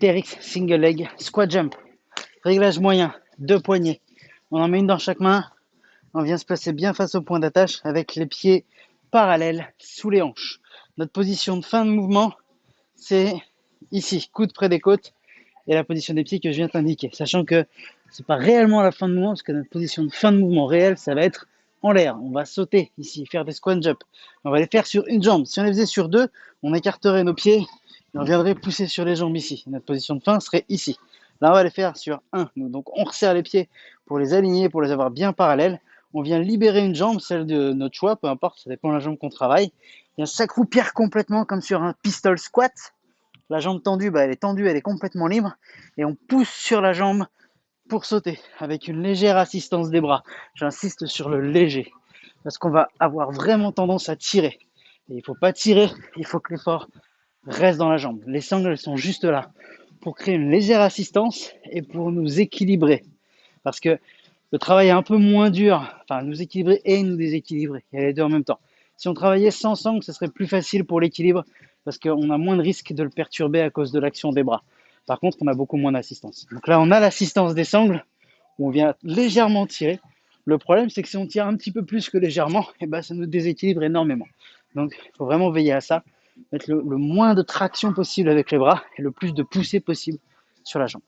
TRX single leg squat jump. Réglage moyen, 2 poignées. On en met une dans chaque main. On vient se placer bien face au point d'attache avec les pieds parallèles sous les hanches. Notre position de fin de mouvement, c'est ici, coude près des côtes, et la position des pieds que je viens t'indiquer. Sachant que c'est pas réellement la fin de mouvement, parce que notre position de fin de mouvement réelle, ça va être en l'air. On va sauter ici, faire des squat jumps. On va les faire sur une jambe. Si on les faisait sur deux, on écarterait nos pieds et on viendrait pousser sur les jambes ici. Notre position de fin serait ici. Là, on va les faire sur un. Donc, on resserre les pieds pour les aligner, pour les avoir bien parallèles. On vient libérer une jambe, celle de notre choix, peu importe, ça dépend de la jambe qu'on travaille. On vient s'accroupir complètement comme sur un pistol squat. La jambe tendue, elle est tendue, elle est complètement libre. Et on pousse sur la jambe pour sauter avec une légère assistance des bras. J'insiste sur le léger parce qu'on va avoir vraiment tendance à tirer. Et il ne faut pas tirer, il faut que l'effort reste dans la jambe. Les sangles, elles sont juste là pour créer une légère assistance et pour nous équilibrer. Parce que le travail est un peu moins dur, enfin nous équilibrer et nous déséquilibrer. Il y a les deux en même temps. Si on travaillait sans sangle, ce serait plus facile pour l'équilibre parce qu'on a moins de risque de le perturber à cause de l'action des bras. Par contre, on a beaucoup moins d'assistance. Donc là, on a l'assistance des sangles où on vient légèrement tirer. Le problème, c'est que si on tire un petit peu plus que légèrement, ça nous déséquilibre énormément. Donc, il faut vraiment veiller à ça, mettre le moins de traction possible avec les bras et le plus de poussée possible sur la jambe.